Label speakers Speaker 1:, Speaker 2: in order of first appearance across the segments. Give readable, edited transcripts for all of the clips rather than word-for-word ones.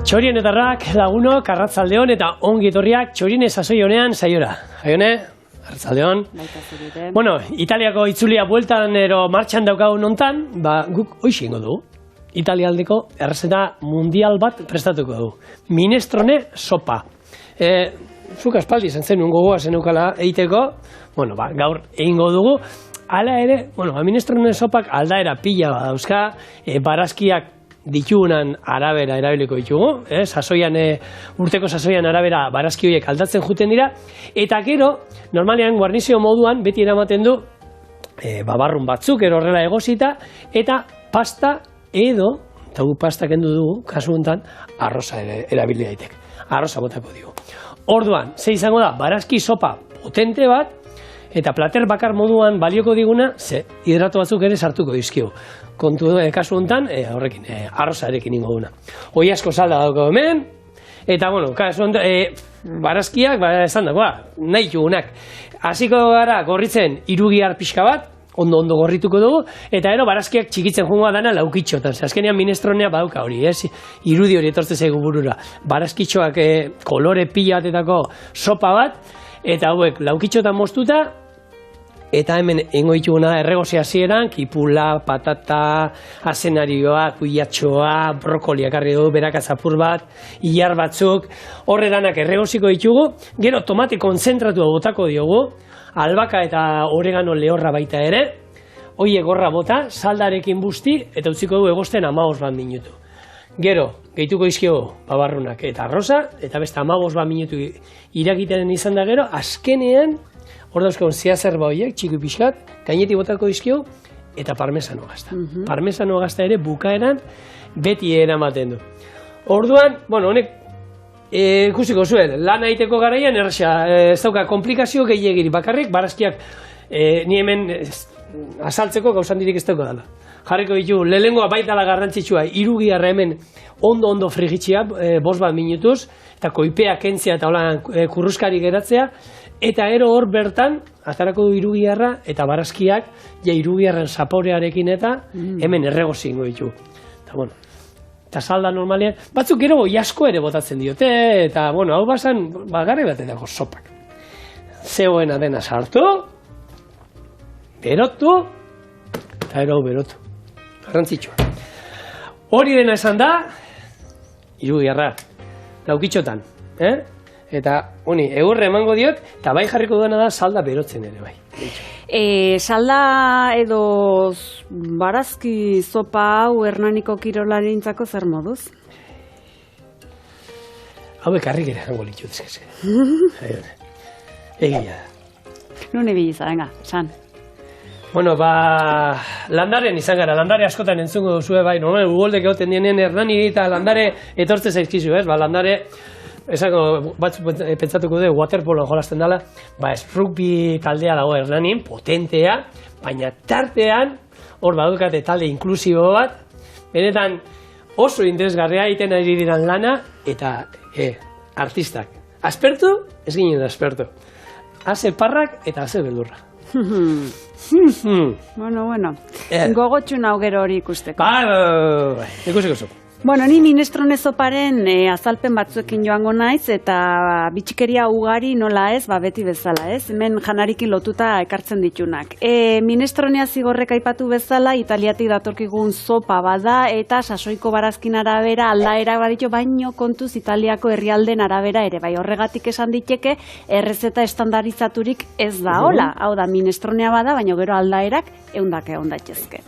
Speaker 1: Txorienetarrak, lagunok, arratzaldeon eta ongi etorriak txoriene sasoi honean saiora. Jaione, arratzaldeon. Bueno, Italiako itzulia bueltan ero martxan daukagun hontan, guk hoxe ingo dugu. Italialdeko errezeta mundial bat prestatuko dugu. Minestrone sopa. Zuk aspaldi zen gogoa zenukala eiteko, gaur egingo dugu. Hala ere, minestrone sopak aldaera pila dauzka, barazkiak ditugunan arabera erabiliko ditugu, urteko sasoian arabera barazki horiek aldatzen juten dira, eta gero, normalean guarnizio moduan beti eramaten du babarrun batzuk, horrela egosita, eta pasta edo, eta gu pasta kendu dugu, kasu honetan, arroza erabili daitek. Arroza botako dugu. Orduan, ze izango da, barazki sopa potente bat, eta plater bakar moduan balioko diguna, hidrato batzuk ere sartuko dizkigu. Kontu kasu honetan, horrekin, arrozarekin ingo duna. Hoi asko salda dauko hemen, eta, kasu honetan, barazkiak, esan dagoa, nahi dugunak. Hasiko gara gorritzen irugiar pixka bat, ondo gorrituko dugu, eta ero barazkiak txikitzen joango dana laukitxotan. Azkenean minestronea badauka hori, irudi hori etortze zaigu burura. Barazkitxoak kolore pila batetako sopa bat, eta hauek laukitxotan moztuta, eta hemen ingo dituguna erregozi hasieran, kipula, patata, azenarioa, kuiatxoa, brokoliak harri dugu, berakazapur bat, ilar batzuk, horre danak erregoziko ditugu, gero tomate konzentratua botako diogu, albaka eta oregano lehorra baita ere, hoi egorra bota, saldarekin busti, eta utziko du egosten 15 minutu. Gero, gehituko izkio babarrunak eta arroza, eta beste 15 minutu irakitaren izan da gero, azkenean, hor dauzkagun zehazerba horiek, txiki pixkat, gainetik botako izkio, eta parmesano gazta. Parmesano gazta ere bukaeran beti eramaten du. Orduan, honek, ikusiko zuen, lan egiteko garaian, ez dauka komplikazio gehiagiri bakarrik, barazkiak ni hemen azaltzeko gauzan dirik ez dauka dela. Jarriko ditu, lehengoa baitala garrantzitsua, irugiarra hemen ondo frigitxia, 5 minutuz, eta koipea kentzia eta hola kurruskari geratzea, eta ero hor bertan, atarako du irugiarra, eta barazkiak, irugiarren zaporearekin eta hemen erregozi ingo ditu. Eta salda normalean, batzuk gero jasko ere botatzen diote, eta hau basan, garri bat edago sopak. Zegoena dena sartu, berotu, eta ero berotu. Garrantzitsua. Hori dena esan da, irugiarra, laukitxotan, eta egurre emango diot, eta bai jarriko duena da salda berotzen ere bai.
Speaker 2: Salda edo barazki sopa hau Hernaniko kirolarintzako zer moduz?
Speaker 1: Hauek harrik ere jango litut, egia da.
Speaker 2: Nune biliza, venga, san.
Speaker 1: Landaren izan gara, landare askotan entzungo duzue bai, ugoldek egoten dienien Hernani eta landare etortze zaizkizu, landare, batzuk pentsatuko du, waterpolo jolasten dela, ez rugby taldea dago Hernanin, potentea, baina tartean, hor badukate talde inklusibo bat, benetan oso interesgarria egiten ari diran lana, eta artistak. Aspertu, ez ginen aspertu. Haze parrak eta haze beldurra.
Speaker 2: Gogotxun hau gero hori ikusteko.
Speaker 1: Ikusiko zu.
Speaker 2: Ni minestrone soparen azalpen batzuekin joango naiz, eta bitxikeria ugari nola ez, beti bezala ez, hemen janarikin lotuta ekartzen ditunak. Minestronea zigorrek aipatu bezala, italiatik datorkigun sopa bada, eta sasoiko barazkin arabera aldaera baditu, baino kontuz Italiako herrialden arabera ere, bai horregatik esan diteke, errezeta estandarizaturik ez da hola, hau da minestronea bada, baino gero aldaerak egun daitezke.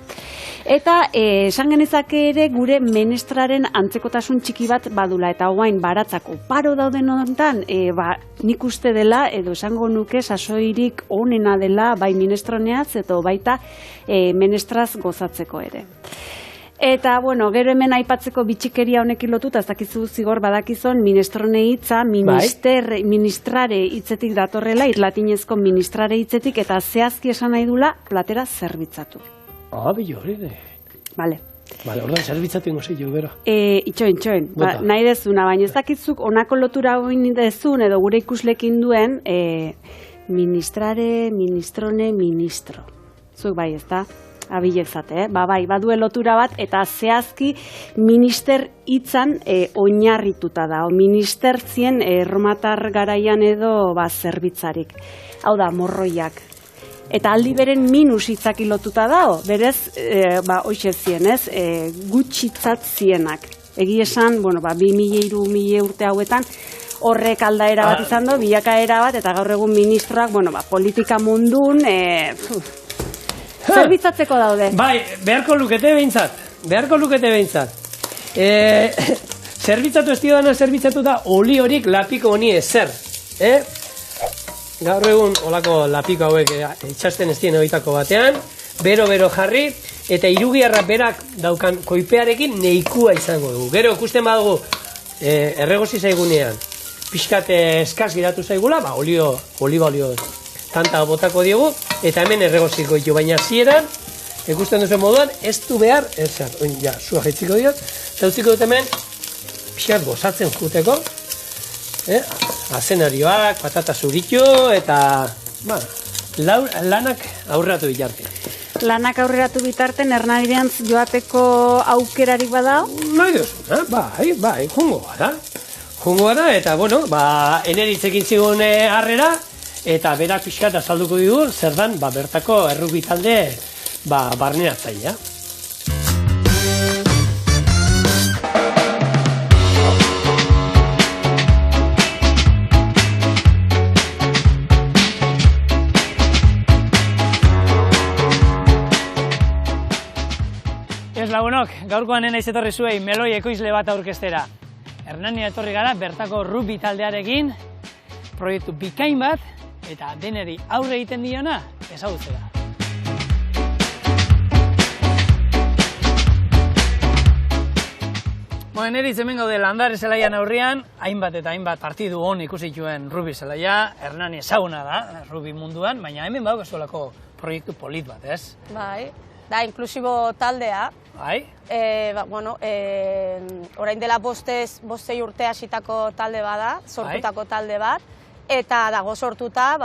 Speaker 2: Eta esan genezake ere gure menestraren antzekotasun txiki bat badula, eta guain baratzako paro dauden honetan, nik uste dela, edo esango nuke sasoirik onena dela bai minestroneaz, eta baita menestraz gozatzeko ere. Eta, gero hemen aipatzeko bitxikeria honekin lotuta, ez dakizu zigor badakizon, minestrone hitza, ministrare hitzetik datorrela, latinezko ministrare hitzetik, eta zehazki esan nahi dula platera zerbitzatu.
Speaker 1: Bilo hori de.
Speaker 2: Bale.
Speaker 1: Ordan zerbitzatu ingo zeiu, gero.
Speaker 2: Itxoin. Nahi dezuna, baina ez dakizuk onako lotura hoin dezun, edo gure ikuslekin duen, ministrare, ministrone, ministro. Zuk bai, ez da? abilezate, bai, badue lotura bat, eta zehazki minister hitzan oinarrituta da, minister zien erromatar garaian edo zerbitzarik. Hau da, morroiak. Eta aldi beren minus hitzaki lotuta dao, berez, hoxe zien, ez, gutxitzat zienak. Egi esan, 2000 urte hauetan, horrek aldaera bat izan du, bilakaera bat, eta gaur egun ministroak, politika mundun, zerbitzatzeko daude.
Speaker 1: Bai, beharko lukete behintzat. Zerbitzatu ez didana zerbitzatu da oli horik lapiko honi ezer. Gaur egun olako lapiko hauek itxasten ez dien horietako batean, bero jarri, eta hirugiarra berak daukan koipearekin neikua izango dugu. Gero ikusten badugu erregozi zaigunean, pixkat eskaz giratu zaigula, oliba olio tanta botako diogu, eta hemen erregoziko ditu, baina zieran, ikusten duzen moduan, ez du behar, ezer, zua jaitziko diot, eta utziko dut hemen, pixkat gozatzen juteko, azenarioak, patata zuritu, eta, lanak aurreratu bitarte.
Speaker 2: Lanak aurreratu bitarten, Hernaniantz joateko aukerarik badao?
Speaker 1: Nahi duzu, bai, jungo gara. Eta, eneritzekin zigun harrera, eta berak pixkat azalduko digu, zer dan, bertako errugbi talde barneratzailea.
Speaker 3: Ez lagunok, gaurkoan naiz etorri zuei meloi ekoizle bat aurkeztera. Hernania etorri gara bertako rugbi taldearekin, proiektu bikain bat, eta deneri aurre egiten diona ezagutzera. Neritz hemen gaude Landare zelaian aurrean, hainbat eta hainbat partidu hon ikusi zituen rugbi zelaia, Hernani ezaguna da, rugbi munduan, baina hemen badago zuelako proiektu polit bat, ez?
Speaker 4: Bai, da inklusibo taldea.
Speaker 3: Bai?
Speaker 4: Orain dela bostei urte hasitako talde bada, sortutako talde bat, eta dago sortuta,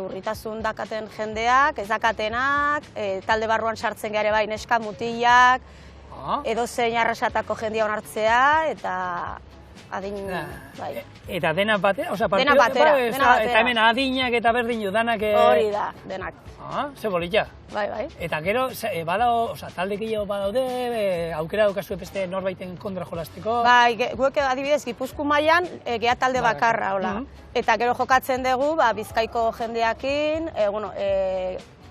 Speaker 4: urritasun dakaten jendeak, ez dakatenak, talde barruan sartzen gare bai neska mutilak, edo zein arrasatako jendia onartzea, eta adin, bai.
Speaker 3: Eta dena batera?
Speaker 4: Dena batera.
Speaker 3: Eta hemen adinak eta berdinu danak...
Speaker 4: Hori da, denak.
Speaker 3: Ze bolita.
Speaker 4: Bai.
Speaker 3: Eta gero, talde gehiago badaude, aukera daukazu beste norbaiten kontra jolasteko?
Speaker 4: Bai, guek adibidez, Gipuzkoa mailan geha talde bakarra, hola. Eta gero jokatzen dugu, Bizkaiko jendeakin,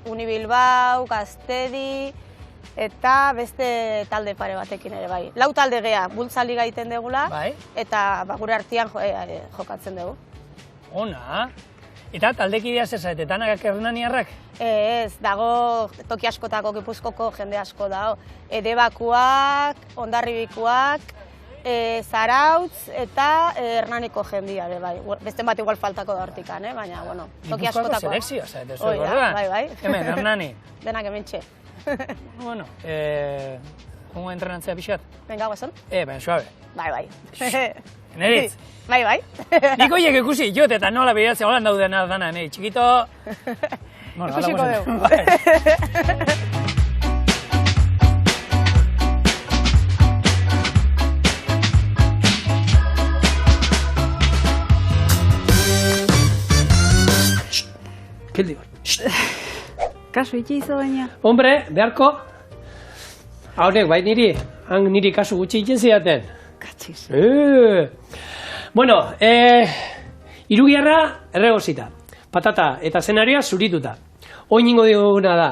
Speaker 4: Unibilbao, Gaztedi, eta beste talde pare batekin ere bai. Lau talde geha, bultzali gaiten degula, eta gure artean jokatzen dugu.
Speaker 3: Ona, eta taldekidea zezat, danak hernaniarrak?
Speaker 4: Ez, dago toki askotako Gipuzkoko jende asko dago. Edebakuak, Hondarribikuak, Zarautz eta Hernaniko jendia ere bai. Beste bat igual faltako da hortikan, baina, toki askotakoa.
Speaker 3: Gipuzkoako selekzioa, zaite
Speaker 4: zuen, gorda? Bai.
Speaker 3: Hemen, Hernani.
Speaker 4: Denak hementxe.
Speaker 3: Jungo entrenantzea pixat?
Speaker 4: Venga, guazon?
Speaker 3: Baina suabe.
Speaker 4: Bai.
Speaker 3: Neritz?
Speaker 4: Bai.
Speaker 3: Nik oiek ikusi jot eta nola behiratzea holan daudena dana, txikito...
Speaker 4: Ikusiko dugu.
Speaker 1: Keldi bai.
Speaker 2: Kasu itxe izo baina.
Speaker 1: Hombre, beharko. Haunek, bai niri kasu gutxi itxen zidaten.
Speaker 2: Katxiz.
Speaker 1: Hirugiarra erregozita. Patata eta zenarioa zurituta. Oin ingo diguna da.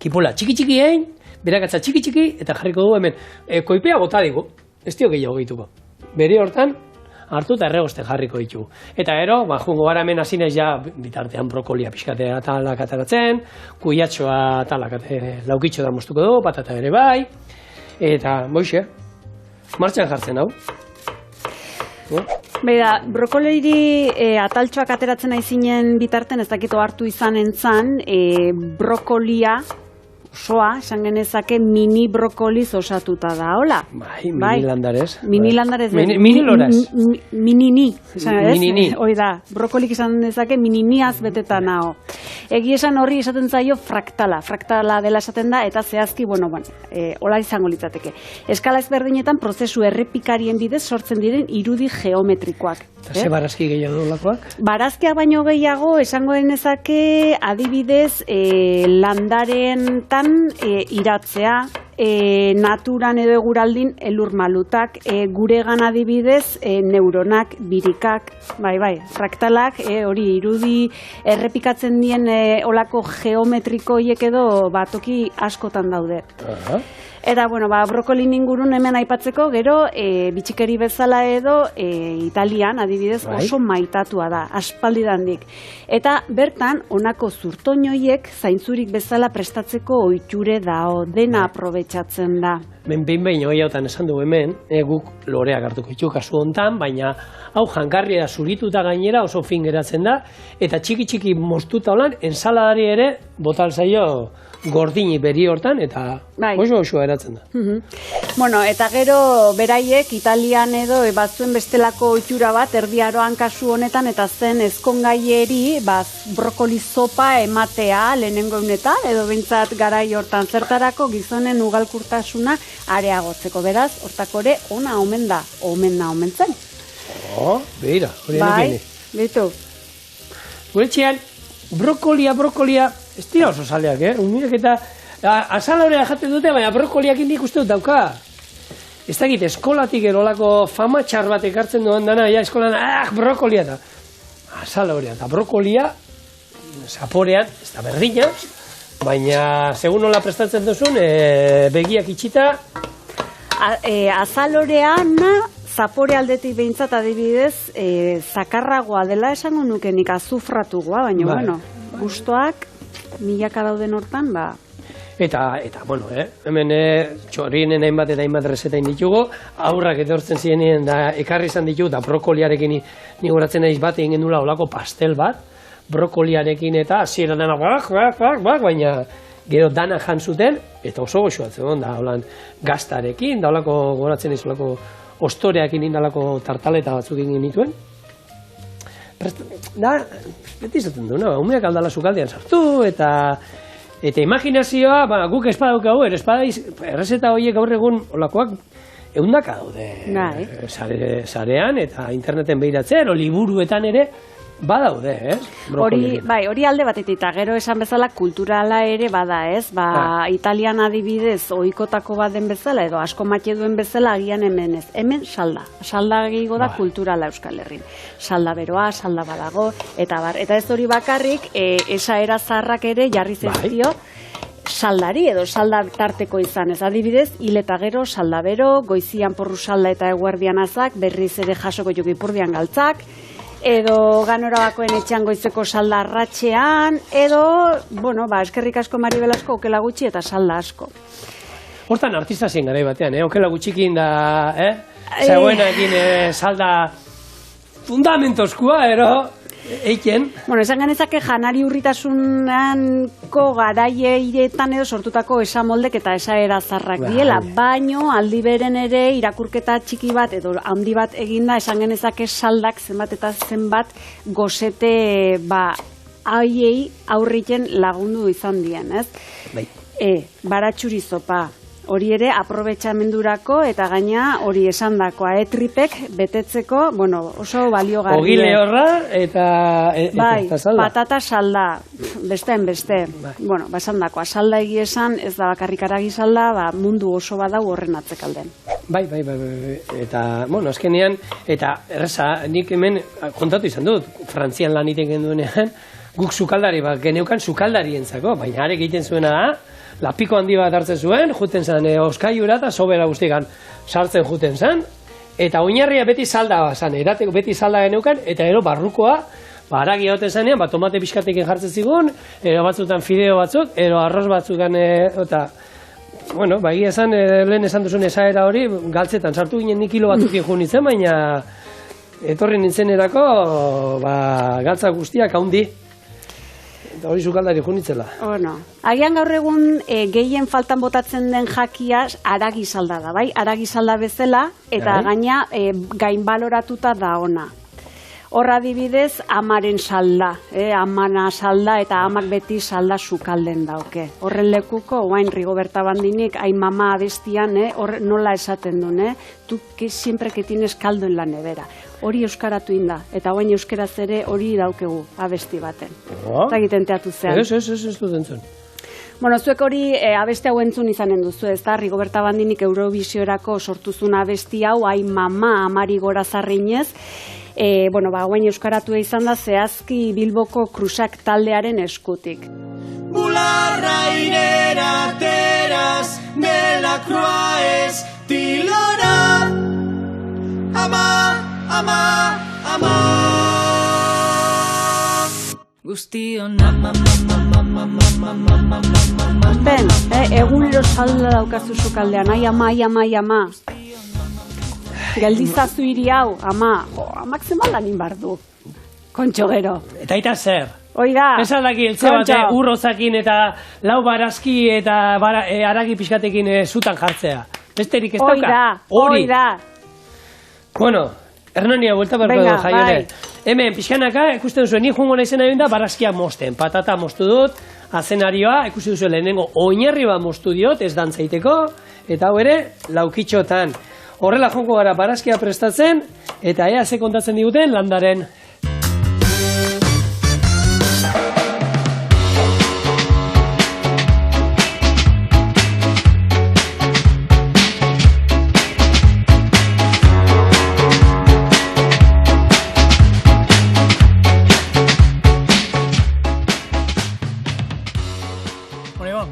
Speaker 1: Kipula txiki egin, berakatza txiki eta jarriko dugu hemen. Koipea bota digu. Ez dio gehiago gehituko. Beri hortan, hartu eta erregozten jarriko ditugu. Eta ero, jungo gara hemen hazinez ja bitartean brokolia pixkatea talak ataratzen, kuiatxoa talak laukitxo da moztuko dugu, patata ere bai. Eta, boixe, martxan jartzen hau.
Speaker 2: Beira, brokoleiri ataltxoak ateratzen aizinen bitarten, ez dakito hartu izan entzan, brokolia osoa, esan genezake mini brokoliz osatuta da, hola?
Speaker 1: Bai, mini landarez.
Speaker 2: Mini landarez.
Speaker 1: Mini loraz.
Speaker 2: Minini.
Speaker 1: Minini.
Speaker 2: Hoi da, brokolik esan dezake mininiaz beteta nao. Egi esan horri esaten zaio fraktala dela esaten da, eta zehazki, hola izango litzateke. Eskala ezberdinetan prozesu errepikarien bidez sortzen diren irudi geometrikoak.
Speaker 1: Eta ze barazki gehiago dolakoak?
Speaker 2: Barazkiak baino gehiago, esango denezake adibidez landarentan iratzea, naturan edo eguraldin elur malutak, guregan adibidez neuronak, birikak, bai, fraktalak, hori irudi errepikatzen dien olako geometriko hiek edo toki askotan daude. Eta, brokolin ingurun hemen aipatzeko, gero, bitxikeri bezala edo, Italian, adibidez, oso maitatua da, aspaldidandik. Eta, bertan, honako zurtoinoiek zaintzurik bezala prestatzeko ohiture dao, dena aprobetxatzen da.
Speaker 1: Behin hauetan esan du hemen, guk loreak hartuko ditu kasu hontan, baina hau jankarri da zurituta gainera oso fin geratzen da, eta txiki moztuta holan, ensaladari ere botal zaio gordini beri hortan, eta oso eratzen da.
Speaker 2: Eta gero beraiek Italian edo batzuen bestelako ohitura bat erdiaroan kasu honetan, eta zen ezkongaieri brokoli zopa ematea lehenengo egunetan, edo behintzat garai hortan zertarako gizonen ugalkurtasuna areagotzeko, beraz, hortako ere ona omen zen.
Speaker 1: Beira, hori enekini.
Speaker 2: Bitu.
Speaker 1: Gure txian, brokolia, ez dira oso saleak, Umiak eta azalorea jaten dute, baina brokoliak indik uste dut dauka. Ez dakit, eskolatik erolako fama txar bat ekartzen duen dana, eskolan, brokolia da. Azalorea eta brokolia, zaporean, ez da berdina, baina, segun nola prestatzen duzun, begiak itxita.
Speaker 2: Azalorean, zapore aldetik behintzat adibidez, zakarragoa dela esango nukenik azufratugoa, baina, gustoak milaka dauden hortan,
Speaker 1: Eta, hemen txorinen hainbat eta hainbat rezetain ditugu, aurrak etortzen zirenien da ekarri izan ditugu, eta brokoliarekin ni goratzen naiz bat egin genula olako pastel bat, brokoliarekin eta hasiera dana baina gero dana jan zuten, eta oso goxoatzen da, holan gaztarekin, da olako goratzen naiz olako ostoreakin indalako tartaleta batzuk egin nituen. Beti izaten du, umeak aldala sukaldean sartu, eta imaginazioa, guk espadauka hau, errezeta horiek gaur egun olakoak eundaka daude sarean eta interneten behiratzen, o liburuetan ere badaude,
Speaker 2: Hori alde batetik, eta gero esan bezala kulturala ere bada, Italian adibidez ohikotako bat den bezala, edo asko matxe duen bezala agian hemen ez. Hemen salda gehiago da kulturala Euskal Herrin. Salda beroa, salda badago, eta ez hori bakarrik, esaera zaharrak ere jarri zaizkio, saldari edo salda tarteko izan ez. Adibidez, hil eta gero salda bero, goizian porru salda eta eguerdian azak, berriz ere jasoko jokipurdian galtzak, edo ganora bakoen etxean goizeko salda arratxean, edo, eskerrik asko Maribel asko, okela gutxi eta salda asko.
Speaker 1: Hortan artista zien garai batean, okela gutxikin da, zegoenakin salda fundamentozkoa, eiken.
Speaker 2: Esan ganezake janari urritasunanko garaietan edo sortutako esamoldek eta esaera zarrak diela, baino aldi beren ere irakurketa txiki bat edo handi bat eginda esan genezake saldak zenbat eta zenbat gozete haiei aurriken lagundu izan dien, ez? Baratxuri zopa. Hori ere, aprobetxamendurako eta gaina hori esandakoa, tripek betetzeko, oso baliogarria.
Speaker 1: Ogi lehorra eta salda.
Speaker 2: Patata salda, besteen beste. Esandakoa, salda egia esan, ez da bakarrik aragi salda, mundu oso badau horren atzekalden.
Speaker 1: Bai. Eta, azkenean, eta erreza, nik hemen kontatu izan dut, Frantzian lan iten genduenean, guk sukaldari, geneukan sukaldarientzako, baina arek egiten zuena da, lapiko handi bat hartzen zuen, juten zen oskaiura eta sobera guztikan sartzen juten zen, eta oinarria beti salda zen, erateko beti salda geneukan, eta gero barrukoa, haragi hauten zenean, tomate pixkatekin jartzen zigun, batzutan fideo batzuk, arroz batzukan, eta, egia esan, lehen esan duzun esaera hori, galtzetan sartu ginen ni kilo batzukin jo nintzen, baina etorri nintzenerako, galtza guztiak haundi. hori sukaldari junitzela.
Speaker 2: Bueno, agian gaur egun gehien faltan botatzen den jakia haragi salda da, bai? Haragi salda bezala, eta gaina gainbaloratuta da ona. Hor adibidez, amaren salda, amana salda eta amak beti salda sukalden dauke. Horren lekuko, oain Rigoberta Bandinik, ai mama abestian, nola esaten duen, tu siempre que tienes caldo en la nevera. Hori euskaratu inda, eta oain euskaraz ere hori daukegu abesti baten. Eta egiten teatu zean.
Speaker 1: Ez dut entzun.
Speaker 2: Bueno, zuek hori abesti hau entzun izanen duzu, ez da? Rigoberta Bandinik Eurovisiorako sortuzun abesti hau, ai mama amari gora zarrinez, bueno, guain euskaratu izan da zehazki Bilboko Krusak taldearen eskutik.
Speaker 5: Bularra irera teraz, de la croix tilora, ama, ama, ama. Guztion ama,
Speaker 2: Ben, egunero salda daukazu sukaldean, ai ama, ai ama, ai ama. Geldizazu hiri hau, ama, amak zenbat lanin bardu. Kontxo gero.
Speaker 1: Eta aita zer?
Speaker 2: Oida.
Speaker 1: Ez aldaki eltze bate urrozakin eta lau barazki eta haragi pixkatekin zutan jartzea. Besterik ez dauka?
Speaker 2: Oida.
Speaker 1: Bueno, Hernania, buelta barko edo jaione. Hemen, pixkanaka, ikusten duzuen, ni jungo nahi zena da barazkia mosten. Patata mostu dut, azenarioa, ikusi duzuen lehenengo oinarri bat mostu diot, ez dantzaiteko, eta hau ere, laukitxotan. Horrela jonko gara barazkia prestatzen, eta ea ze kontatzen diguten landaren.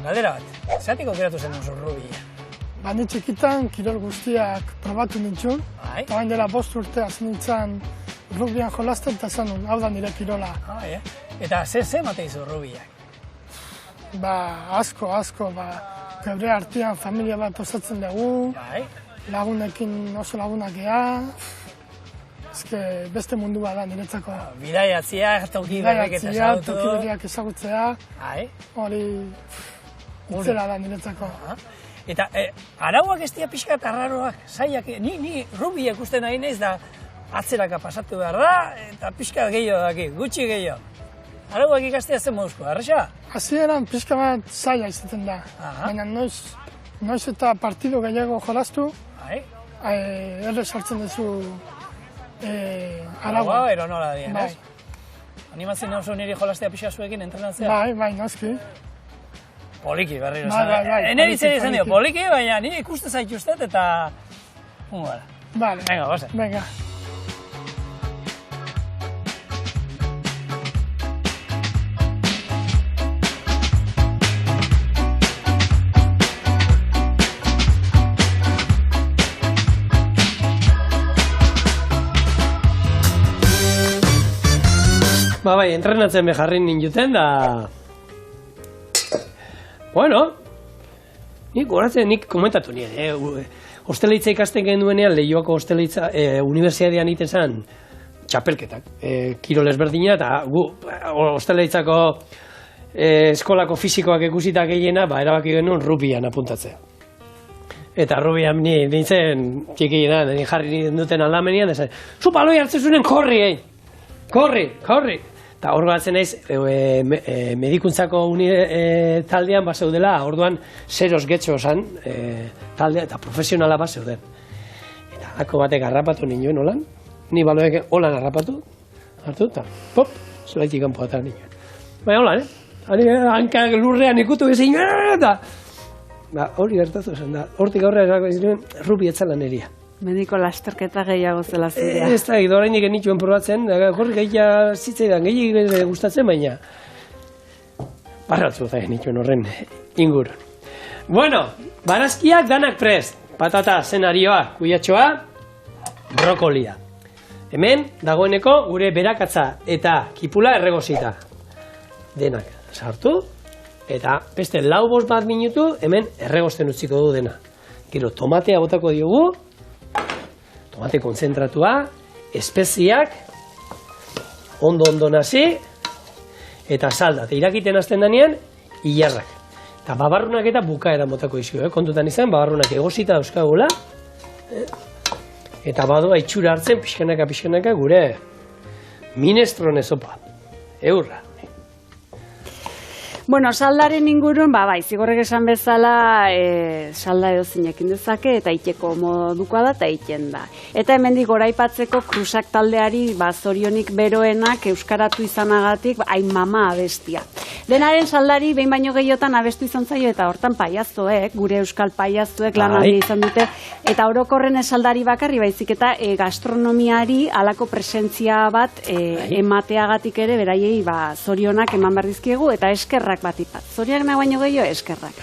Speaker 3: Galdera bat, zergatik aukeratu zen oso rubia?
Speaker 6: Ni txikitan kirol guztiak probatu nintzun, eta bain dela 5 urte hasi nintzen rubian jolasten eta zanun, hau da nire kirola.
Speaker 3: Eta ze mate izu rubiak?
Speaker 6: Asko, geure artean familia bat osatzen dugu, lagunekin oso lagunak ea, beste mundu bat da niretzako.
Speaker 3: Bidaiatzea, toki
Speaker 6: berriak ezagutzea, hori itzela da niretzako.
Speaker 3: Eta arauak ez dira pixka eta arraroak, zaiak, ni rubiak uste nahi naiz da atzeraka pasatu behar da, eta pixka gehiago daki, gutxi gehiago. Arauak ikastea zen moduzko, arresa?
Speaker 6: Hasieran pixka bat zaila izaten da, baina noiz eta partido gehiago jolastu, erre sartzen duzu araua.
Speaker 3: Ero nola dien, ez? Animatzen nauzu niri jolastea pixka zuekin entrenatzea?
Speaker 6: Bai, noski.
Speaker 3: Poliki, berriro zara. Eneri zer izan dio, poliki, baina nire ikuste zaituztet eta... Hungo gara.
Speaker 6: Vale.
Speaker 3: Venga, goze.
Speaker 6: Venga.
Speaker 1: Bai, entrenatzen beharrin ninduten da... Bueno, nik komentatu nien, hosteleitza ikasten genuenean, Leioako hosteleitza, unibertsitatean iten zen txapelketak, kirol ezberdina, eta gu hosteleitzako eskolako fisikoak ikusita gehiena, erabaki genuen rubian apuntatzea. Eta rubian nintzen txikiena, jarri duten aldamenian, zu paloi hartzen zuen, korri! Eta hor batzen naiz, medikuntzako taldean bazeudela, orduan zeroz getxo zan taldea eta profesionala bazeuden. Eta hako batek harrapatu ninduen holan, ni baloek holan harrapatu, hartu eta pop, zelaitik kanpo eta ninduen. Baina holan, hankak lurrean ikutu bezin, eta hori gertatu zen da, hortik aurrera rubi etzala neria.
Speaker 2: Mediko lasterketa gehiago zela zurea.
Speaker 1: Ez da, orainik nituen probatzen, horri gehiago zitzaidan, gehiago gustatzen, baina barratzu da nituen horren ingur. Bueno, barazkiak danak prest. Patata zenarioa, kuiatxoa, brokolia. Hemen, dagoeneko, gure berakatza eta kipula erregozita. Denak sartu, eta beste 4-5 minutu, hemen erregozten utziko du dena. Gero, tomatea botako diogu, tomate kontzentratua, espeziak, ondo nasi, eta salda. Eta irakiten hasten denean, ilarrak. Eta babarrunak eta bukaera motako izio, kontutan izan, babarrunak egosita dauzkagula, eta badoa itxura hartzen pixkanaka gure minestrone sopa, eurra.
Speaker 2: Bueno, saldaren ingurun, bai, zigorrek esan bezala, salda edo zinekin dezake, eta iteko modukoa da, eta iten da. Eta hemendik goraipatzeko krusak taldeari, zorionik beroenak euskaratu izanagatik, hain mama abestia. Denaren saldari, behin baino gehiotan abestu izan zaio, eta hortan paiazoek, gure euskal paiazoek lan handia izan dute, eta orokorren saldari bakarri baizik, eta gastronomiari alako presentzia bat emateagatik ere, beraiei zorionak eman behar dizkiegu, eta eskerrak batipat. Zoriak nahi baino gehiago eskerrak.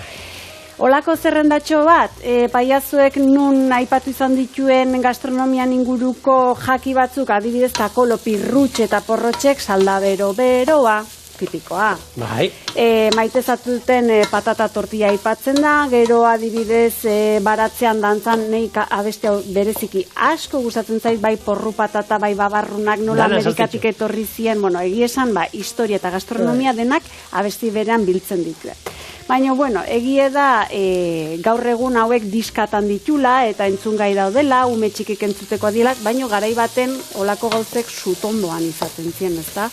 Speaker 2: Olako zerrendatxo bat, paiazuek nun aipatu izan dituen gastronomian inguruko jaki batzuk, adibidez takolo, pirrutx eta porrotxek, salda beroa, tipikoa.
Speaker 1: Bai.
Speaker 2: Maite zatuten patata tortilla aipatzen da, gero adibidez baratzean dantzan neik abeste hau bereziki asko gustatzen zait, bai porru patata, bai babarrunak, nola Amerikatik etorri zien, bueno, egiesan, historia eta gastronomia denak abesti berean biltzen dituen. Baina, bueno, egie da gaur egun hauek diskatan ditula eta entzungai daudela, ume txikik entzuteko adielak, baina garai baten olako gauzek sutondoan izaten zien, ez da?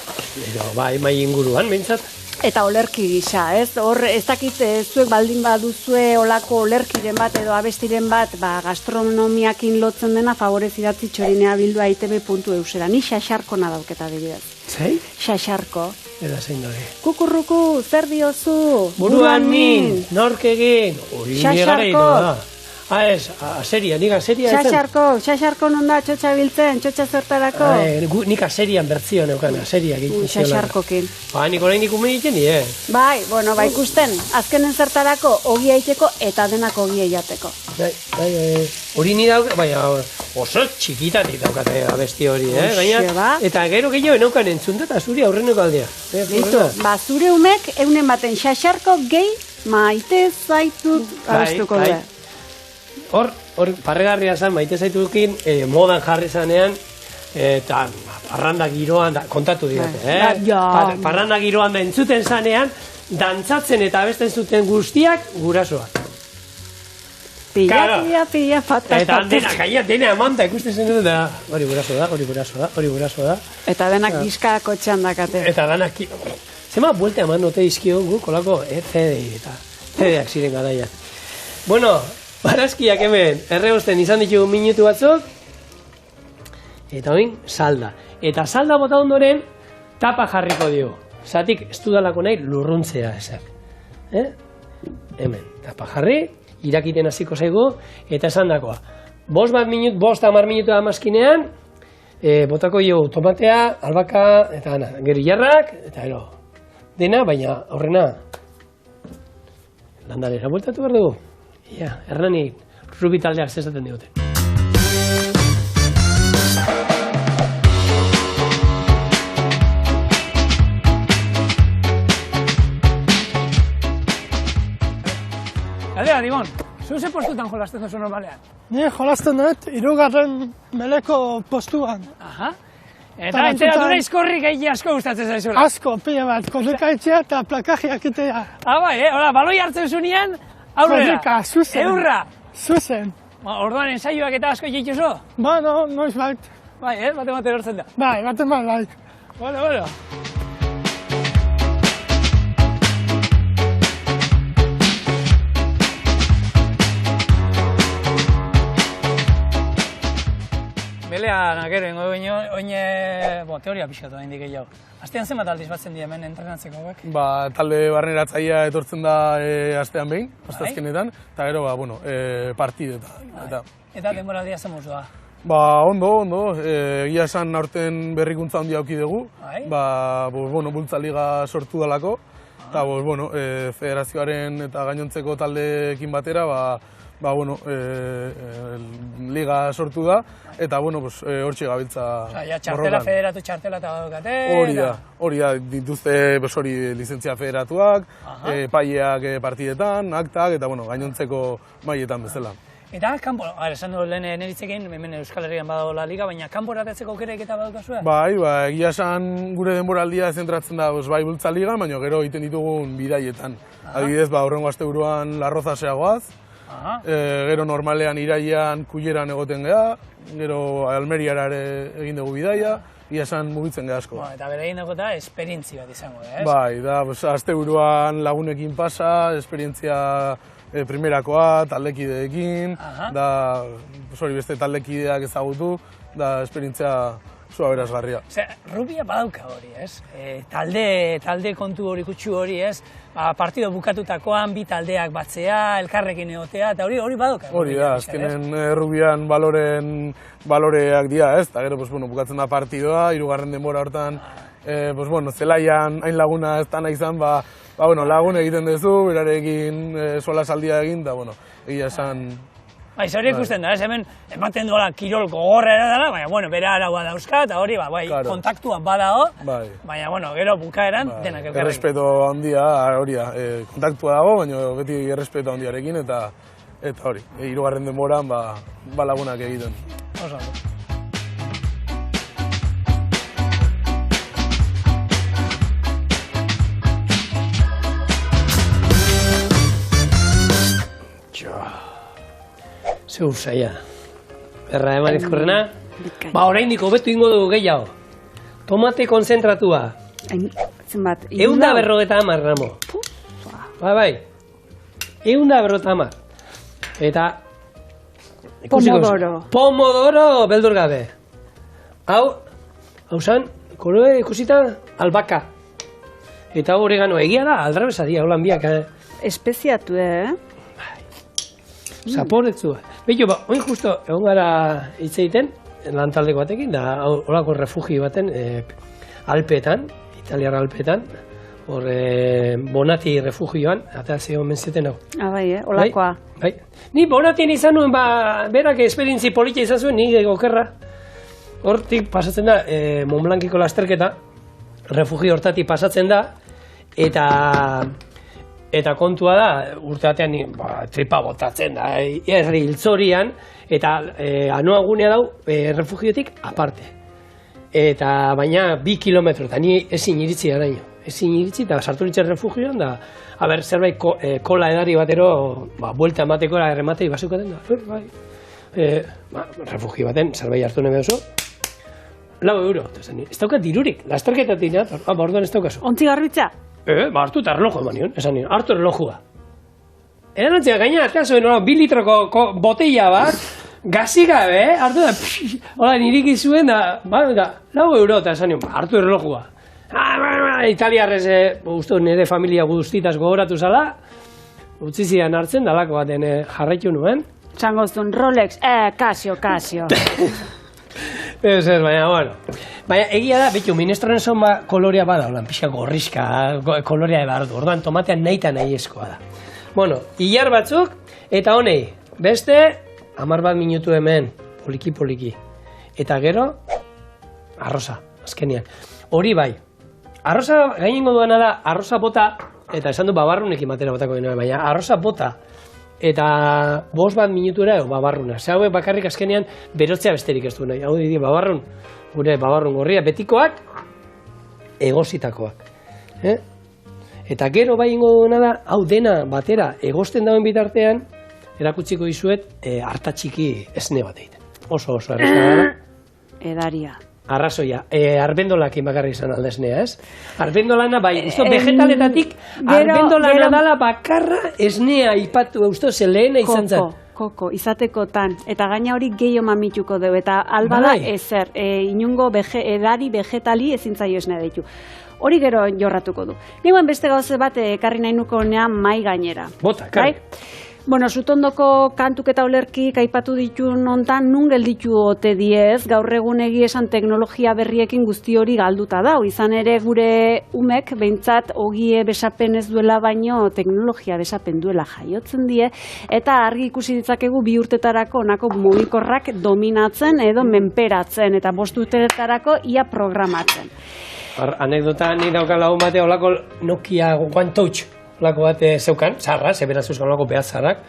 Speaker 1: Bai, mai inguruan, behintzat.
Speaker 2: Eta olerki gisa, ez? Hor, ez dakit zuek baldin baduzue olako olerkiren bat edo abestiren bat, gastronomiakin lotzen dena favorezidatzi txorinea bildua itb.eusera. Ni xaxarkona dauketa dibidez.
Speaker 1: Zei?
Speaker 2: Xaxarko.
Speaker 1: Eta zein dori.
Speaker 2: Kukurruku, zer diozu?
Speaker 1: Buruan min, nork egin.
Speaker 2: Xaxarko.
Speaker 1: Ez, aseria, nik aseria ezen.
Speaker 2: Xaxarko non da txotxa biltzen, txotxa zertarako?
Speaker 1: Nik aserian bertzio neukan, aseria egiten ziola.
Speaker 2: Xaxarkokin.
Speaker 1: Nik orain ikumen egiten nire.
Speaker 2: Bai, ikusten, azkenen zertarako ogia eiteko eta denak ogia jateko.
Speaker 1: Bai, hori ni dauk, oso txikitatik daukate abesti hori, gaina. Eta gero gehiago enaukan entzunta eta zuri aurreneko aldea.
Speaker 2: Zure umek eunen baten xaxarko gehi maite zaitut abestuko dira.
Speaker 1: Hor, parregarria zen, maite zaitukin, modan jarri zanean, eta parranda giroan, kontatu digate, parranda giroan da entzuten zanean, dantzatzen eta abesten zuten guztiak gurasoak.
Speaker 2: Pilla, patak.
Speaker 1: Eta dena emanta ikusten zen dut, hori guraso da.
Speaker 2: Eta denak diska kotxean dakate.
Speaker 1: Eta denak, zema buelta eman note izkio guk, kolako CD-ak ziren garaia. Bueno, barazkiak hemen, erreosten izan ditugu minutu batzuk, eta oin, salda. Eta salda bota ondoren, tapa jarriko dio. Zatik, ez dudalako nahi lurruntzea ezak. Hemen, tapa jarri, irakiten hasiko zaigu, eta esan dakoa. 5-10 minutu amazkinean, botako jo tomatea, albaka, eta gero jarrak, eta ero. Dena, baina aurrena, landalera bueltatu behar dugu. Hernani, rubi taldeak zezaten digute.
Speaker 3: Galdera, Dimon, zu ze postutan jolasten duzu normalean?
Speaker 6: Ni jolasten dut, 3. meleko postuan.
Speaker 3: Aha. Eta enteratu naiz korrik egin asko gustatzen zaizula.
Speaker 6: Asko, pila bat, korrikaitzea eta plakajiak itea.
Speaker 3: Bai, baloi hartzen zunean, aurrera.
Speaker 6: Korrika, zuzen.
Speaker 3: Eurra.
Speaker 6: Zuzen.
Speaker 3: Orduan ensaioak eta asko egituzo?
Speaker 6: Noiz bait.
Speaker 3: Bai, bate erortzen da.
Speaker 6: Bai, baten bai.
Speaker 3: Bueno. Belean, gero, oine teoria pixkatu hain dike jau. Astean zenbat aldiz batzen dira hemen entrenatzeko hauek?
Speaker 7: Talde barneratzaia etortzen da astean behin, astazkenetan, eta gero, partidetan.
Speaker 3: Eta denboraldia zen mozua?
Speaker 7: Ondo, egia esan aurten berrikuntza handia auki dugu, bultza liga sortu dalako, eta federazioaren eta gainontzeko taldeekin batera, liga sortu da, eta hortxe gabiltza borrokan.
Speaker 3: Txartela federatu txartela eta badukate?
Speaker 7: Hori da, dituzte lizentzia federatuak, paileak partidetan, aktak, eta gainontzeko maietan bezala.
Speaker 3: Eta, kanpo, esan du lehen neritzekin, hemen Euskal Herrian badagoela liga, baina kanporatatzeko aukerak eta badukazua?
Speaker 7: Bai, egia esan gure denboraldia zentratzen da bai bultza liga, baina gero egiten ditugun bidaietan. Adibidez, horrengo asteburuan La Rozasea goaz, gero normalean irailean Kulleran egoten geha, gero Almeriara ere egin dugu bidaia, ia esan mugitzen geha asko.
Speaker 3: Eta bere egin dugu eta esperientzia bat izango, ez?
Speaker 7: Bai, da, asteburuan lagunekin pasa, esperientzia primerakoa, taldekideekin, da, beste taldekideak ezagutu, da, esperientzia zua berazgarria.
Speaker 3: Rubia badauka hori, ez? Talde kontu hori, kutsu hori, ez? Partido bukatutakoan, bi taldeak batzea, elkarrekin egotea, eta hori badauka.
Speaker 7: Hori da, azkenen rubian baloreak dira, ez? Eta gero, bukatzen da partidoa, 3. denbora hortan, zelaian hain laguna ez dana izan, lagun egiten duzu, berarekin solasaldia egin, eta, egia esan...
Speaker 3: Hori ikusten da, ez hemen ematen duela kirol gogorra dela, baina, bere araua dauzka, eta hori, kontaktuan badao, baina, gero bukaeran denak elkarrekin.
Speaker 7: Errespeto handia, hori da, kontaktua dago, baina beti errespeto handiarekin, eta hori, 3. denboran, lagunak egiten.
Speaker 3: Oso.
Speaker 1: Zeur zaila. Erra eman izkorrena. Oraindik hobetu ingo dugu gehiago. Tomate konzentratua.
Speaker 2: Zenbat?
Speaker 1: 150 gramo. Bai. 150. Eta... Pomodoro beldur gabe. Hau zan, koloe ikusita albaka. Eta oregano egia da, aldrabesadia, holan biak.
Speaker 2: Espeziatu,
Speaker 1: Zaporetzua. Beto, oin justo, egon gara hitz egiten, lantaldeko batekin, da horako refugio baten, Alpeetan, Italiar Alpeetan, hor Bonati refugioan, eta zeo mentzeten hau.
Speaker 2: Bai, holakoa.
Speaker 1: Bai. Ni Bonatien izan nuen, berak esperientzi politia izan zuen, ni gokerra. Hortik pasatzen da, Montblanciko lasterketa, refugio hortatik pasatzen da, eta kontua da, urte batean tripa botatzen da, herri hiltzorian, eta anoa gunea dau refugiotik aparte. Eta baina 2 kilometro, eta ni ezin iritsi garaino. Ezin iritsi, eta sartu nintzen refugioan, da, zerbait kola edari batero, buelta emateko errematei basukaten da. Refugio baten, zerbait hartu nebe oso, 4 euro. Ez daukat dirurik, lasterketatik, orduan ez daukazu.
Speaker 2: Ontzi garbitza?
Speaker 1: Hartu eta erloju eman nion, esan nion, hartu erlojua. Erantzia, gaina, atea zuen 2 litroko botella bat, gazi gabe, hartu da, hola, nirik izuen da, 4 euro, eta esan nion, hartu erlojua. Italiarrez, uste nire familia guztitaz gogoratu zala, utzi zidan hartzen, dalako baten jarraitu nuen.
Speaker 2: Txangoztun, Rolex, Casio.
Speaker 1: Ez, baina, baina, egia da, betu, minestronen zon kolorea bada, holan, pixka gorrizka, kolorea ebardu, orduan tomatean nahi eta nahi eskoa da. Ilar batzuk, eta honei, beste, 10 minutu hemen, poliki. Eta gero, arroza, azkenian. Hori bai, arroza gainengo duena da, arroza bota, eta esan du babarrunekin batera botako dena, baina arroza bota, eta 5 minutura babarruna. Hauek bakarrik azkenean berotzea besterik ez du nahi. Hau didi babarrun, gure babarrun gorria, betikoak, egozitakoak. Eta gero bai ingo duena da, hau dena batera egosten dauen bitartean, erakutsiko dizuet hartatxiki esne bat egiten. Oso errezka dara.
Speaker 2: Edaria.
Speaker 1: Arrazoia, arbendolakin bakarrik izan aldesnea, ez? Arbendolana, bai, usto, vegetaletatik, arbendolana dala bakarra esnea ipatu, usto, ze lehena izan zen.
Speaker 2: Koko, izatekotan, eta gaina hori gehiago mamituko dugu, eta albada ezer, inungo edari vegetali ezintzaio esnea ditu. Hori gero jorratuko du. Niguen beste gauze bat ekarri nahi nuko nean mai gainera.
Speaker 1: Bota, karri.
Speaker 2: Sutondoko kantuk eta olerki aipatu ditu nontan nun gelditu ote diez, gaur egun esan teknologia berriekin guzti hori galduta dau. Izan ere gure umek, behintzat ogie besapen ez duela baino teknologia besapen duela jaiotzen die, eta argi ikusi ditzakegu 2 urtetarako onako mugikorrak dominatzen edo menperatzen, eta 5 urtetarako ia programatzen.
Speaker 1: Anekdota nik daukan lagun batea olako Nokia One Touch. Lako bat zeukan, zarra, zeberaz euskal olako behaz zarrak,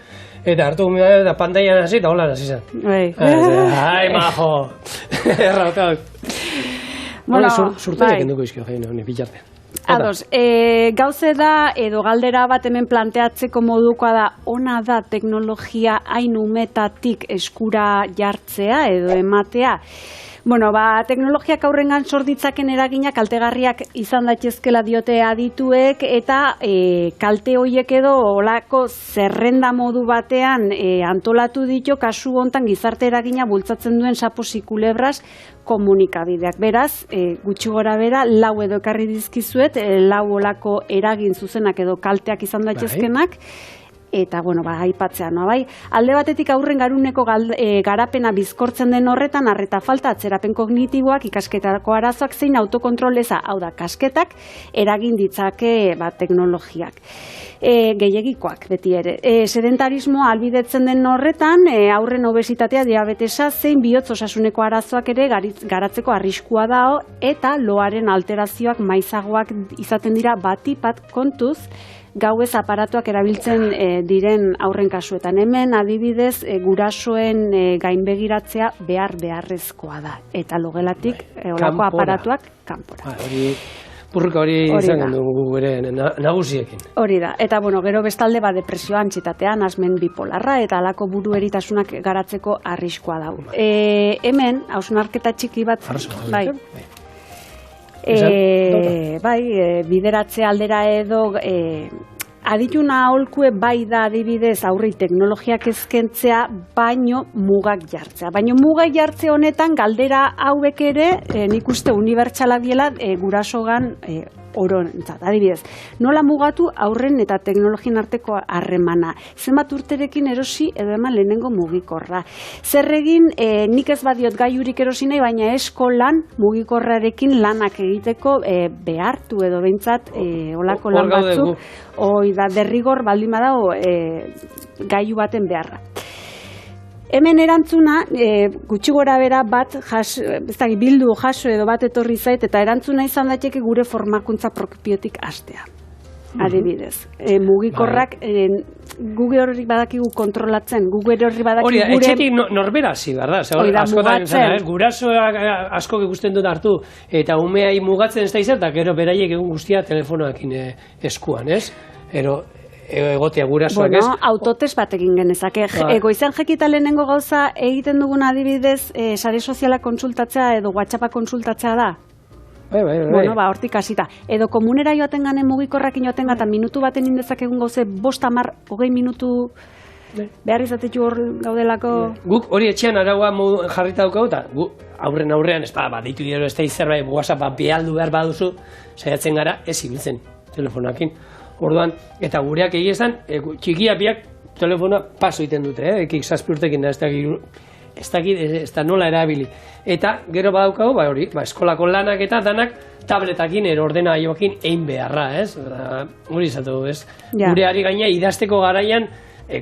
Speaker 1: Eta hartu eta pantailan hasi eta hola hasi zen. Ai, majo! Errautauk. Bueno, surtenek enduko izkio, jaino, bitxarte.
Speaker 2: Ados, gauze da, edo galdera bat hemen planteatzeko modukoa da, ona da teknologia hain umetatik eskura jartzea edo ematea. Bueno, teknologiak aurrengan sorditzaken eraginak kaltegarriak izan daitezkela diote adituek eta kalte horiek edo olako zerrenda modu batean antolatu ditu kasu hontan gizarte eragina bultzatzen duen saposi kulebras komunikabideak. Beraz, gutxi gora bera, 4 edo ekarri dizkizuet, 4 olako eragin zuzenak edo kalteak izan daitezkenak, eta, bueno, aipatzea, no, bai? Alde batetik aurren garuneko garapena bizkortzen den horretan, arreta falta, atzerapen kognitiboak, ikasketako arazoak zein autokontroleza, hau da, kasketak, eragin ditzake teknologiak. Gehiegikoak, beti ere. Sedentarismoa albidetzen den horretan, aurren obesitatea, diabetesa, zein bihotz osasuneko arazoak ere garatzeko arriskua dao, eta loaren alterazioak maizagoak izaten dira batipat kontuz, gauez aparatuak erabiltzen diren aurren kasuetan. Hemen adibidez gurasoen gainbegiratzea beharrezkoa da. Eta logelatik olako aparatuak kanpora.
Speaker 1: Purruka hori izan dugu ere nagusiekin.
Speaker 2: Hori da. Eta bueno, gero bestalde depresioa, antsietatea, nasmen bipolarra eta alako buru eritasunak garatzeko arriskoa dago. Hemen, hausnarketa txiki bat, bideratze aldera edo adituna aholkue bai da adibidez aurri teknologiak ezkentzea, baino mugak jartzea. Baino mugak jartze honetan galdera hauek ere nik uste unibertsalak diela gurasogan orontzat. Adibidez, nola mugatu aurren eta teknologien arteko harremana? Zenbat urterekin erosi edo eman lehenengo mugikorra? Zer egin, nik ez badiot gaiurik erosi nahi, baina eskolan mugikorrarekin lanak egiteko behartu edo behintzat olako lan batzuk, derrigor baldin badago gaiu baten beharra. Hemen erantzuna, gutxi gora bera bat, bildu jaso edo bat etorri zait, eta erantzuna izan daiteke gure formakuntza propiotik hastea. Adibidez. Mugikorrak, guge horri badakigu kontrolatzen, guge horri badakigu gure...
Speaker 1: Hori, etxetik norbera hasi, berda?
Speaker 2: Hori da, mugatzen.
Speaker 1: Gurasoak asko ikusten dut hartu, eta umeai mugatzen ez da izan, eta gero beraiek egun guztia telefonoakin eskuan, ez? Egotea gurasoak ez.
Speaker 2: Bueno, autotest bat egin genezake. Goizan jekita lehenengo gauza egiten dugun adibidez sare sozialak konsultatzea edo WhatsAppa konsultatzea da. Bueno, hortik hasita. Edo komunera joaten ganen mugikorrakin joaten gata minutu baten indezak egun gauze 5, 10, 20 minutu behar izatetu hor gaudelako.
Speaker 1: Guk hori etxean araua jarrita daukagu eta aurrean ez ditu dira ez da zerbait WhatsAppa behaldu behar baduzu, saiatzen gara ez ibiltzen telefonakin. Orduan, eta gureak egizan, txikia biak telefona paso egiten dute, ekik 7 urtekin da, ez da nola erabili. Eta gero badaukagu, hori, eskolako lanak eta danak tabletakin, ordenagailuekin egin beharra, ez? Hori izatu, ez? Gureari gaina idazteko garaian,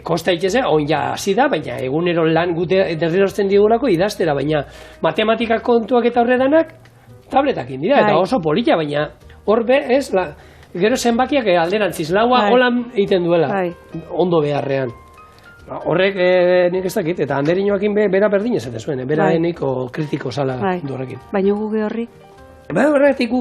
Speaker 1: kosta itxeze, oin ja hasi da, baina egunero lan gute derrirozten digulako idaztera, baina matematika kontuak eta horre danak tabletakin dira, eta oso polita, baina horbe, ez? Gero zenbakiak alderantziz, laua holan egiten duela, ondo beharrean. Horrek nik ez dakit, eta anderinoakin bera berdin ezaten zuen, bera eniko kritiko zala duarekin.
Speaker 2: Baina guge horri?
Speaker 1: Horretik gu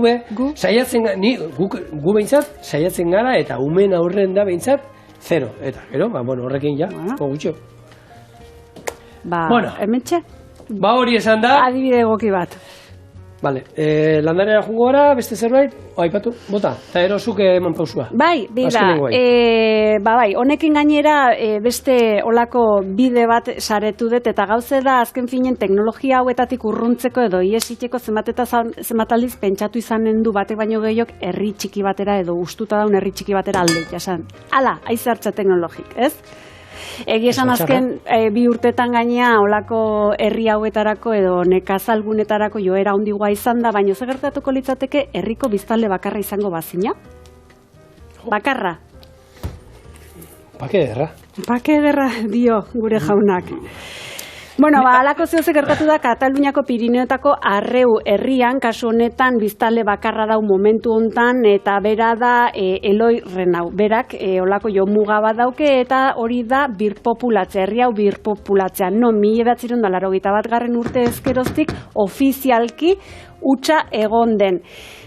Speaker 1: behintzat, saiatzen gara, eta umen aurren da behintzat, 0. Eta gero, horrekin ja, gutxo.
Speaker 2: Hementxe?
Speaker 1: Hori esan da.
Speaker 2: Adibide egoki bat.
Speaker 1: Vale, landarera jungo gara, beste zerbait, aipatu, bota, eta erosuke eman pausua.
Speaker 2: Bai, honekin gainera beste olako bide bat saretu dut, eta gauze da azken finen teknologia hauetatik urruntzeko edo iesiteko zenbat aldiz pentsatu izanen du batek baino gehiok herri txiki batera edo ustuta daun herri txiki batera alde jasan. Hala, haize hartza teknologik, ez? Egi esan azken 2 urtetan gainea olako herri hauetarako edo nekazalgunetarako joera handigoa izan da, baina ze gertatuko litzateke herriko biztanle bakarra izango bazina? Bakarra?
Speaker 1: Bake ederra.
Speaker 2: Bake ederra dio gure jaunak. Bueno, alako zehose gertatu da Kataluniako Pirineotako Arreu herrian, kasu honetan biztanle bakarra dau momentu hontan, eta bera da Eloi Renau. Berak olako jo muga bat dauke, eta hori da birpopulatzea, herri hau birpopulatzea. No, 1981 urte ezkeroztik ofizialki hutsa egon den.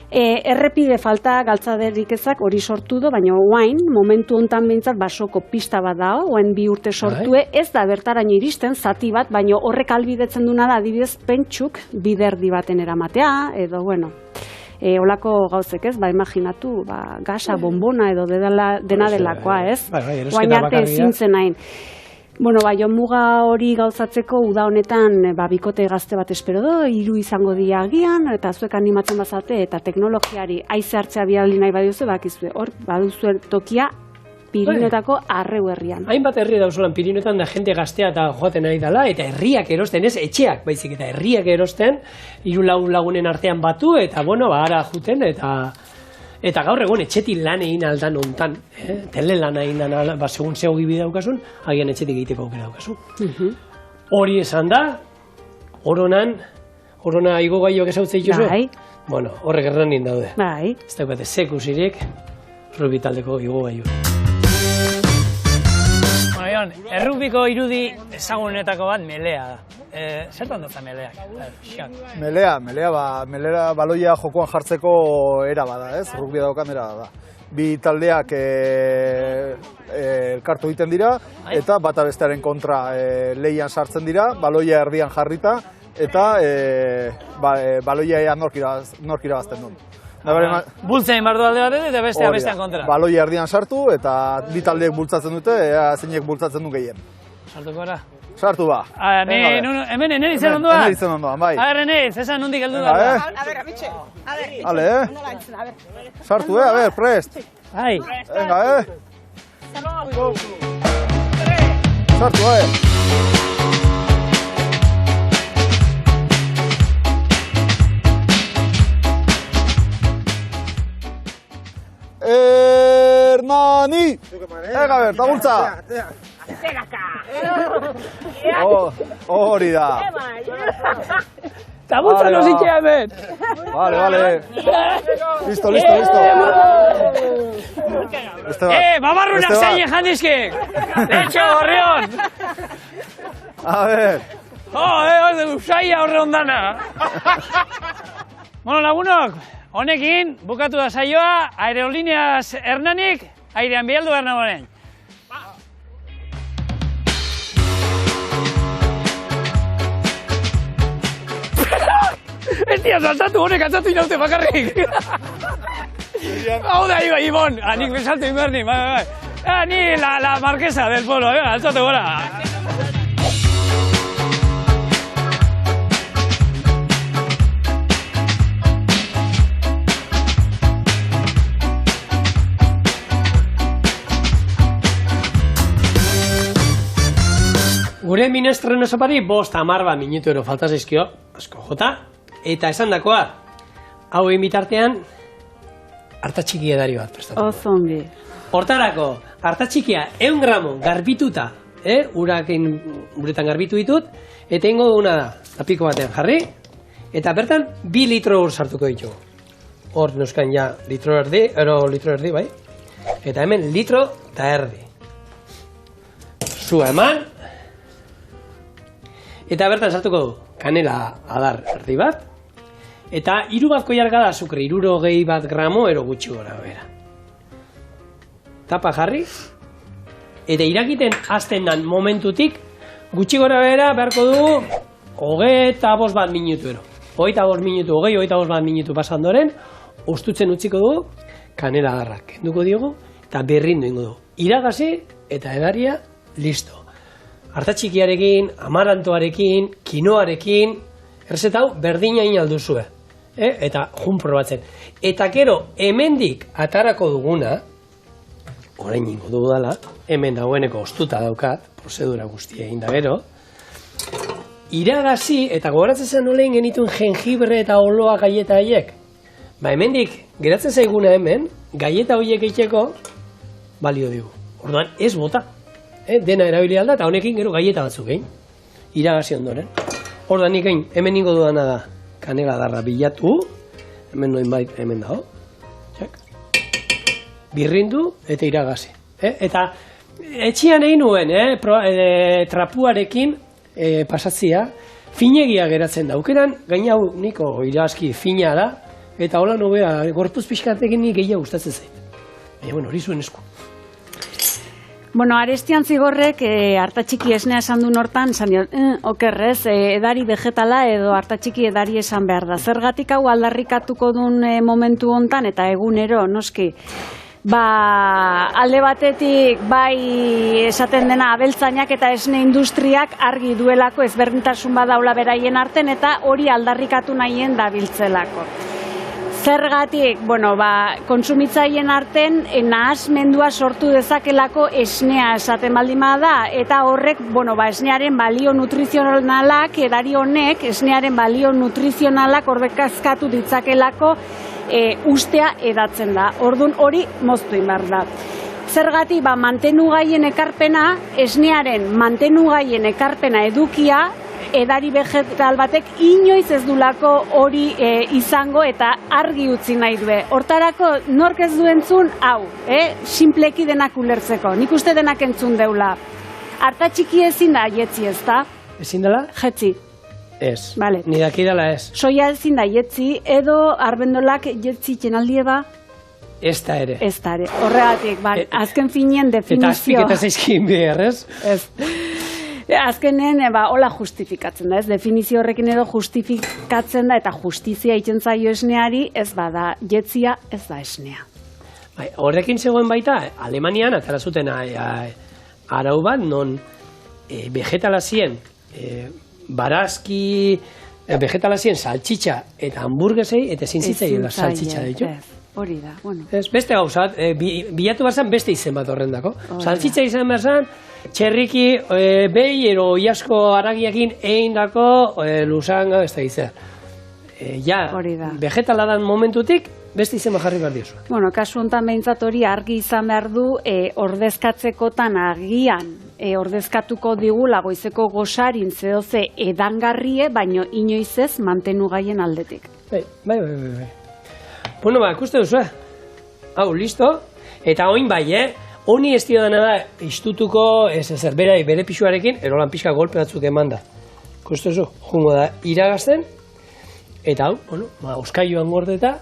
Speaker 2: Errepide falta galtzaderik ezak hori sortu du, baina oain, momentu hontan bintzat basoko pista bat dao, oain 2 urte sortue, ez da bertaraino iristen, zati bat, baina horrek albidetzen duna da, adibidez, pentsuk biderdi baten eramatea, edo, bueno, olako gauzek ez, imaginatu, gasa, bombona edo dena delakoa ez, oain arte zintzen hain. Bueno, muga hori gauzatzeko uda honetan bikote gazte bat espero do, 3 izango dira agian, eta zuek animatzen bazate, eta teknologiari haize hartzea biali nahi badiozu, bakizue, hor baduzue tokia Pirinetako Arreu herrian.
Speaker 1: Hainbat herri dauzolan Pirinetan da jende gaztea eta joaten ari dela, eta herriak erosten, ez etxeak, baizik eta herriak erosten, 3 lagunen artean batu, eta ara juten, eta gaur egon etxetik lan egin aldan ontan, tele lan egin dan, segun zeo gibi daukasun, agian etxetik egiteko aukera daukasun. Hori esan da, orona igo gaioak esautze dituzu?
Speaker 2: Bai.
Speaker 1: Bueno, horrek erranin daude.
Speaker 2: Bai.
Speaker 1: Ez daukate sekusirik, rugby taldeko igo gaioak.
Speaker 3: Bueno, Jon, errugbiko irudi ezagunetako bat melea da. Zertan dut meleak?
Speaker 8: Melea baloia jokoan jartzeko era bada, ez? Rugbia daukan era da. Bi taldeak elkartu egiten dira, eta bata bestearen kontra lehian sartzen dira, baloia erdian jarrita, eta baloia ea nork irabazten duen.
Speaker 3: Bultzein bardu alde bat eta bestean kontra.
Speaker 8: Baloia erdian sartu, eta bi taldeek bultzatzen dute, ea zeinek bultzatzen duen gehien.
Speaker 3: Sartuko ara?
Speaker 8: Sartu ba.
Speaker 3: Hemen eneritzen ondoan?
Speaker 8: Eneritzen ondoan, bai.
Speaker 3: A ber, Eneriz, esan nondik heldu da.
Speaker 4: A ber, amitxe.
Speaker 8: Ale, Sartu, a ber, prest.
Speaker 3: Bai.
Speaker 8: Venga, Sartu, Hernani! Ega ber, tabultza! Hori da!
Speaker 1: Tabultza no zitxe hemen!
Speaker 8: Vale. Listo.
Speaker 3: Babarrunak zain jandizkik! Letxo, horreon!
Speaker 8: A ver!
Speaker 3: Usaia horre ondana! Bueno, lagunok, honekin bukatu da saioa, Aerolíneas Hernanik, airean bialdu behar nagoen. Ez dira saltatu, honek atzatu inaute bakarrik. Hau da, Ibon, nik besaltu inberni, bai. Ni la marquesa del pueblo, altzatu gora.
Speaker 1: Gure minestreno zapari 5-10 minutu ero falta zaizkio, asko jota, eta esan dakoa, hau egin bitartean, hartatxiki edari bat prestatu.
Speaker 2: Ozongi.
Speaker 1: Hortarako, hartatxikia 100 gramo garbituta, uretan garbitu ditut, eta ingo duguna da, tapiko batean jarri, eta bertan 2 litro ur sartuko ditugu. Hor neuzkan ja litro erdi, bai? Eta hemen litro eta erdi. Zua eman, eta bertan sartuko du kanela adar erdi bat, eta 3 bat koiarga da azukre, 61 gramo ero gutxi gora bera. Tapa jarri, eta irakiten hasten dan momentutik, gutxi gora bera beharko du 25 bat minutu ero. 25 minutu, 25 bat minutu pasandoren, ostutzen utziko du, kanela adarrak kenduko diogu, eta berrindu ingo du. Iragazi eta edaria, listo. Hartatxikiarekin, amarantoarekin, kinoarekin, errezetau berdina inalduzue. Eta jun probatzen. Eta gero, hemendik atarako duguna, orain ingo dudala, hemen dagoeneko ostuta daukat, prozedura guztia egin da gero, iragazi, eta gogoratzen zen nolein genituen jengibre eta oloa gaieta haiek. Hemendik, geratzen zaiguna hemen, gaieta horiek eiteko, balio digu. Orduan, ez bota. Dena erabili alda, eta honekin gero gaieta batzuk egin. iragazi ondoren. Hor da nik hemen ingo dudana da, kanela darra bilatu, hemen noin bai, hemen dago, birrindu eta iragazi. Eta etxian egin nuen, trapuarekin pasatzia, finegia geratzen da. Aukeran, gaina hau niko iragazki fina da, eta hola nobea, gorpuz pixkatekin nik gehiago gustatzen zait. Baina, hori zuen esku.
Speaker 2: Bueno, Arestian Zigorrek hartatxiki esnea esan du nortan, esan dio, okerrez, edari vegetala edo hartatxiki edari esan behar da. Zergatik hau aldarrikatuko duen momentu hontan eta egunero, noski. Alde batetik, bai esaten dena abeltzainak eta esne industriak argi duelako ezberdintasun badaula beraien arten eta hori aldarrikatu nahien dabiltzelako. Zergatik, kontsumitzaileen arten nahasmendua sortu dezakelako esnea esaten baldin bada eta horrek, esnearen balio nutrizionalak, edari honek esnearen balio nutrizionalak ordezkatu ditzakelako ustea edatzen da. Orduan hori moztu behar da. Zergatik, mantenugaien ekarpena, esnearen mantenugaien ekarpena edukia, edari vegetal batek inoiz ez dulako hori izango eta argi utzi nahi due. Hortarako nork ez du entzun, hau, sinpleki denak ulertzeko. Nik uste denak entzun deula. Hartatxiki ezin da jetzi ez da?
Speaker 1: Ezin dela?
Speaker 2: Jetzi.
Speaker 1: Ez,
Speaker 2: vale.
Speaker 1: Ni dakidala ez.
Speaker 2: Soia ezin da jetzi edo arbendolak jetzi txenaldie ba?
Speaker 1: Ez da ere.
Speaker 2: Ez da ere. Horregatik, azken finien definizio.
Speaker 1: Eta azpiketa zaizkin behar, ez?
Speaker 2: Ez. Azkenen, hola justifikatzen da, ez? Definizio horrekin edo justifikatzen da eta justizia itzen zaio esneari, ez bada jetzia, ez da esnea.
Speaker 1: Horrekin zegoen baita, Alemanian atara zuten arau bat, non vegetalazien barazki, vegetalazien saltxitxa eta hamburguesei, eta ezin zitzaioela saltxitxa ditu.
Speaker 2: Hori da, bueno.
Speaker 1: Beste gauzat, bilatu barzan beste izen bat horrendako. Saltxitxa izan barzan, txerriki behi ero iasko aragiakin egin dako lusanga ez da izan. Vegetala dan momentutik, beste izen bat jarri behar diozu.
Speaker 2: Bueno, kasu honetan behintzat hori argi izan behar du ordezkatzekotan agian ordezkatuko digula goizeko gosarin zedoze edangarrie, baino inoiz ez mantenugaien aldetik.
Speaker 1: Bai. Bueno, ikuste duzu, hau, listo, eta oin bai, honi ez dio dena da, iztutuko, bere pixuarekin, erolan pixka golpe batzuk eman da. Ikuste duzu, jungo da, iragazten, eta hau, oskaioan gordeta,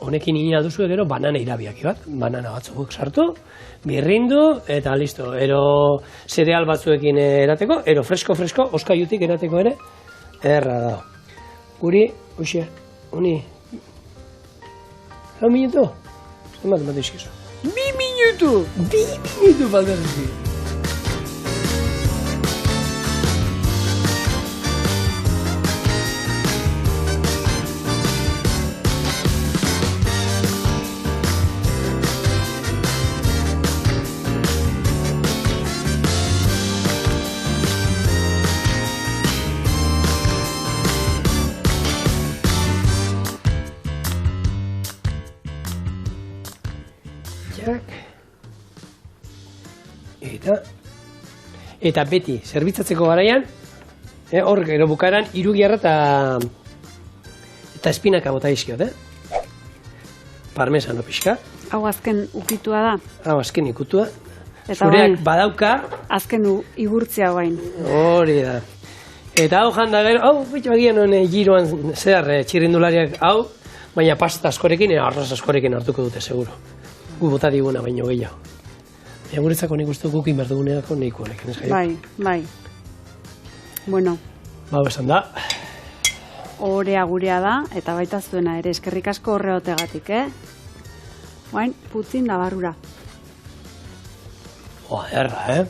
Speaker 1: honekin ina duzu gero, banana irabiaki bat, banana batzuk sartu, birrindu, eta listo, ero zereal batzuekin erateko, ero fresko, oskaiotik erateko ere, erra da. Guri, honi, 1 minutu? Zenbat izkizu? 2 minutu! 2 minutu balderzi! Eta beti, zerbitzatzeko garaian, hor gero bukaeran, irugiarra eta espinaka bota izkiot, Parmesano pixka.
Speaker 2: Hau azken ukitua da.
Speaker 1: Hau azken ikutua. Zureak badauka.
Speaker 2: Azken igurtzia guain.
Speaker 1: Hori da. Eta hau janda gero, hau, bitxo bagian giroan zehar txirrindulariak hau, baina pasta askorekin, arroz askorekin hartuko dute, seguro. Gu bota diguna baino gehiago. Guretzako nik uste gukin behar duguneako nahiko honekin, ez gai?
Speaker 2: Bai. Bueno.
Speaker 1: Esan da.
Speaker 2: Horea gurea da, eta baita zuena ere, eskerrik asko horreotegatik, Guain, putzin da barrura.
Speaker 1: Erra,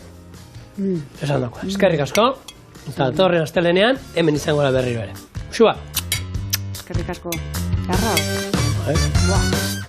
Speaker 1: Esan dako, eskerrik asko. Eta torren astelenean, hemen izango da berriro ere. Usua.
Speaker 2: Eskerrik asko. Garra.
Speaker 1: Buah.